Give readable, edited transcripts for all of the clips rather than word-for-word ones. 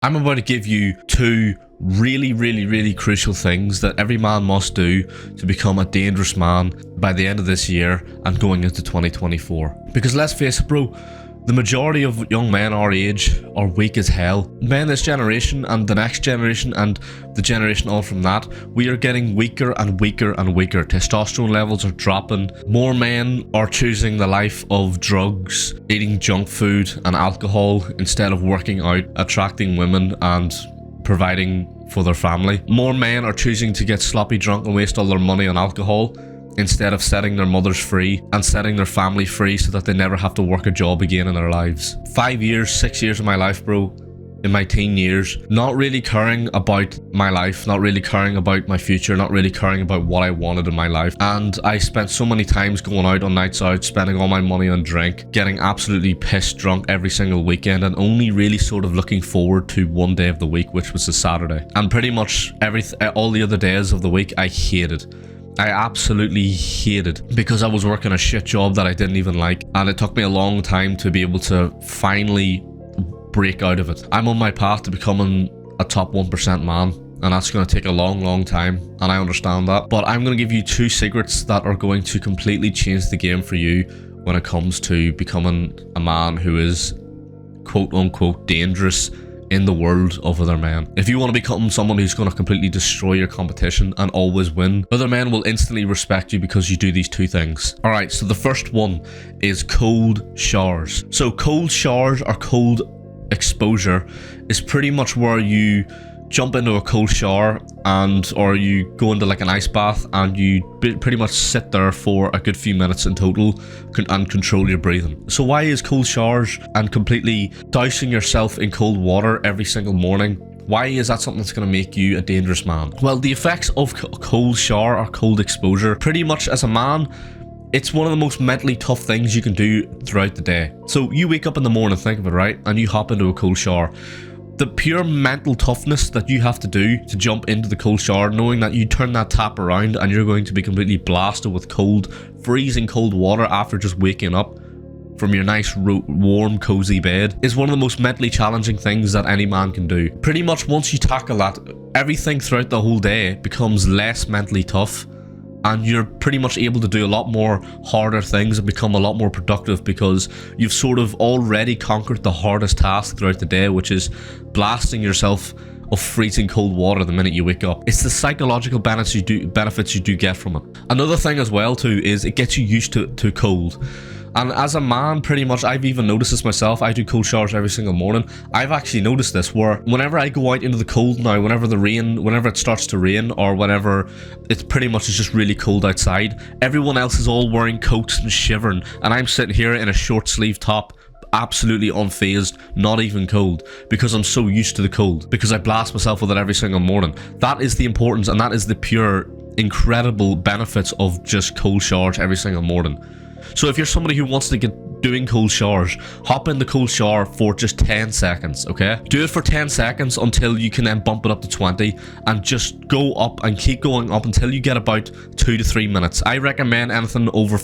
I'm about to give you two really crucial things that every man must do to become a dangerous man by the end of this year and going into 2024. Because let's face it, bro, the majority of young men our age are weak as hell. Men this generation and the next generation and the generation on from that, we are getting weaker and weaker and weaker. Testosterone levels are dropping. More men are choosing the life of drugs, eating junk food and alcohol instead of working out, attracting women and providing for their family. More men are choosing to get sloppy drunk and waste all their money on alcohol instead of setting their mothers free and setting their family free so that they never have to work a job again in their lives. 5 years, 6 years of my life, bro, in my teen years, not really caring about my life, not really caring about my future, not really caring about what I wanted in my life. And I spent so many times going out on nights out, spending all my money on drink, getting absolutely pissed drunk every single weekend, and only really sort of looking forward to one day of the week, which was the Saturday. And pretty much all the other days of the week I hated. I absolutely hated, because I was working a shit job that I didn't even like, and it took me a long time to be able to finally break out of it. I'm on my path to becoming a top 1% man, and that's going to take a long time, and I understand that. But I'm going to give you two secrets that are going to completely change the game for you when it comes to becoming a man who is quote unquote dangerous in the world of other men. If you want to become someone who's going to completely destroy your competition and always win, other men will instantly respect you because you do these two things. Alright, so the first one is cold showers. So cold showers or cold exposure is pretty much where you jump into a cold shower or you go into like an ice bath and you pretty much sit there for a good few minutes in total and control your breathing. So why is cold showers and completely dousing yourself in cold water every single morning, why is that something that's going to make you a dangerous man? Well, the effects of a cold shower or cold exposure, pretty much as a man, it's one of the most mentally tough things you can do throughout the day. So you wake up in the morning, think of it, right? And you hop into a cold shower. The pure mental toughness that you have to do to jump into the cold shower, knowing that you turn that tap around and you're going to be completely blasted with cold, freezing cold water after just waking up from your nice warm cozy bed, is one of the most mentally challenging things that any man can do. Pretty much once you tackle that, everything throughout the whole day becomes less mentally tough, and you're pretty much able to do a lot more harder things and become a lot more productive because you've sort of already conquered the hardest task throughout the day, which is blasting yourself of freezing cold water the minute you wake up. It's the psychological benefits you do get from it. Another thing as well too is it gets you used to cold. And as a man, pretty much, I've even noticed this myself. I do cold showers every single morning. I've actually noticed this where whenever I go out into the cold now, whenever it starts to rain, or whenever it's pretty much it's just really cold outside, everyone else is all wearing coats and shivering, and I'm sitting here in a short sleeve top, absolutely unfazed, not even cold, because I'm so used to the cold, because I blast myself with it every single morning. That is the importance, and that is the pure incredible benefits of just cold showers every single morning. So if you're somebody who wants to get doing cold showers, hop in the cold shower for just 10 seconds, okay? Do it for 10 seconds until you can then bump it up to 20, and just go up and keep going up until you get about 2 to 3 minutes. I recommend anything over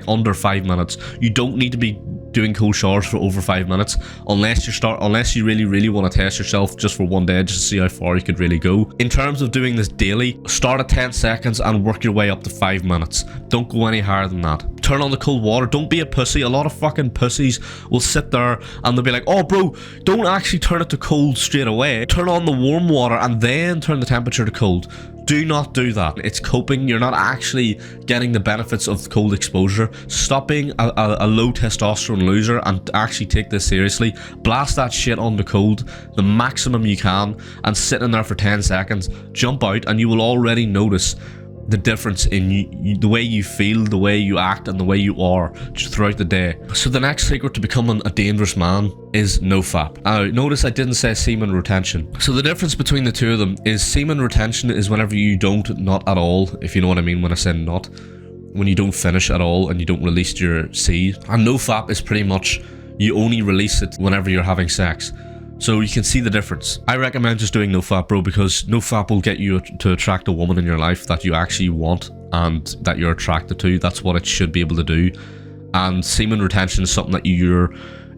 under 5 minutes. You don't need to be doing cold showers for over 5 minutes unless you really want to test yourself just for one day, just to see how far you could really go. In terms of doing this daily, start at 10 seconds and work your way up to 5 minutes. Don't go any higher than that. Turn on the cold water. Don't be a pussy. A lot of fucking pussies will sit there and they'll be like, oh bro, don't actually turn it to cold straight away. Turn on the warm water and then turn the temperature to cold. Do not do that. It's coping. You're not actually getting the benefits of cold exposure. Stop being a low testosterone loser and actually take this seriously. Blast that shit on the cold the maximum you can and sit in there for 10 seconds. Jump out and you will already notice the difference in the way you feel, the way you act, and the way you are throughout the day. So the next secret to becoming a dangerous man is nofap. Notice I didn't say semen retention. So the difference between the two of them is semen retention is whenever you don't nut at all, if you know what I mean when I say nut, when you don't finish at all and you don't release your seed. And nofap is pretty much you only release it whenever you're having sex. So you can see the difference. I recommend just doing nofap, bro, because nofap will get you to attract a woman in your life that you actually want and that you're attracted to. That's what it should be able to do. And semen retention is something that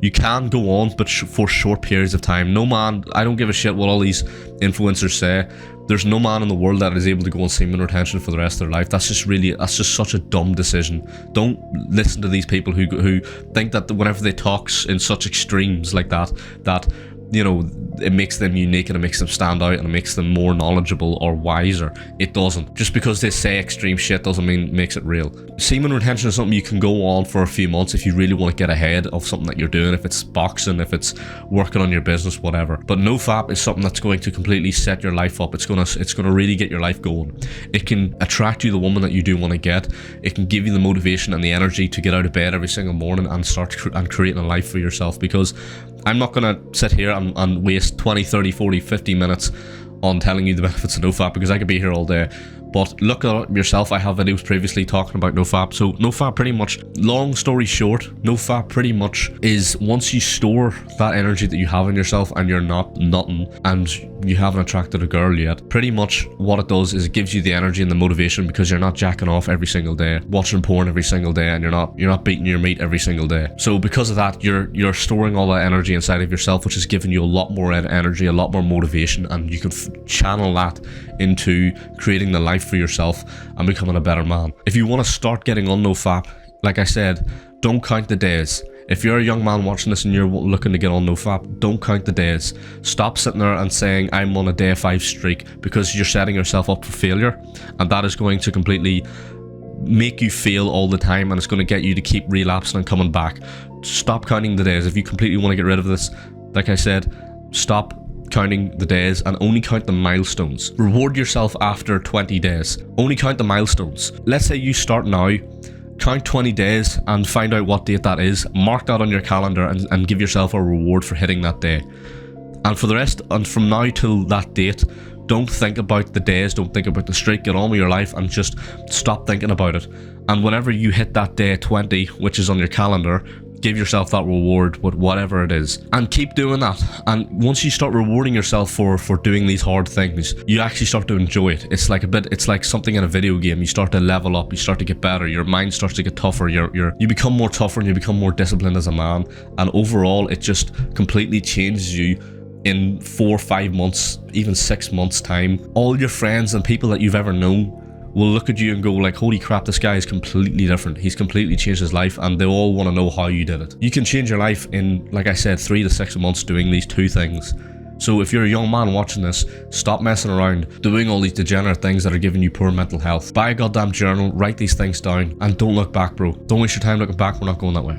You can go on, but for short periods of time. No man, I don't give a shit what all these influencers say. There's no man in the world that is able to go on semen retention for the rest of their life. That's just such a dumb decision. Don't listen to these people who think that whenever they talk in such extremes like that, you know, it makes them unique and it makes them stand out and it makes them more knowledgeable or wiser. It doesn't. Just because they say extreme shit doesn't mean makes it real. Semen retention is something you can go on for a few months if you really want to get ahead of something that you're doing, if it's boxing, if it's working on your business, whatever. But nofap is something that's going to completely set your life up. It's gonna really get your life going. It can attract you the woman that you do want to get. It can give you the motivation and the energy to get out of bed every single morning and start creating a life for yourself, because I'm not going to sit here and waste 20, 30, 40, 50 minutes on telling you the benefits of nofap, because I could be here all day. But look at it yourself. I have videos previously talking about nofap. So nofap pretty much, long story short, nofap pretty much is once you store that energy that you have in yourself and you're not nothing and you haven't attracted a girl yet, pretty much what it does is it gives you the energy and the motivation, because you're not jacking off every single day, watching porn every single day, and you're not beating your meat every single day. So because of that, you're storing all that energy inside of yourself, which is giving you a lot more energy, a lot more motivation, and you can channel that into creating the life for yourself and becoming a better man. If you want to start getting on nofap, like I said, don't count the days. If you're a young man watching this and you're looking to get on nofap, don't count the days. Stop sitting there and saying I'm on a day 5 streak, because you're setting yourself up for failure, and that is going to completely make you fail all the time, and it's going to get you to keep relapsing and coming back. Stop counting the days. If you completely want to get rid of this, like I said, stop counting the days and only count the milestones. Reward yourself after 20 days. Only count the milestones. Let's say you start now, count 20 days and find out what date that is. Mark that on your calendar and give yourself a reward for hitting that day. And for the rest, and from now till that date, don't think about the days, don't think about the streak, get on with your life and just stop thinking about it. And whenever you hit that day 20, which is on your calendar, give yourself that reward with whatever it is, and keep doing that. And once you start rewarding yourself for doing these hard things, you actually start to enjoy it. It's like something in a video game. You start to level up, you start to get better, your mind starts to get tougher, you become more tougher and you become more disciplined as a man, and overall it just completely changes you. In 4 or 5 months, even 6 months time, all your friends and people that you've ever known will look at you and go like, holy crap, this guy is completely different. He's completely changed his life, and they all want to know how you did it. You can change your life in, like I said, 3 to 6 months doing these 2 things. So if you're a young man watching this, stop messing around doing all these degenerate things that are giving you poor mental health. Buy a goddamn journal, write these things down, and don't look back, bro. Don't waste your time looking back. We're not going that way.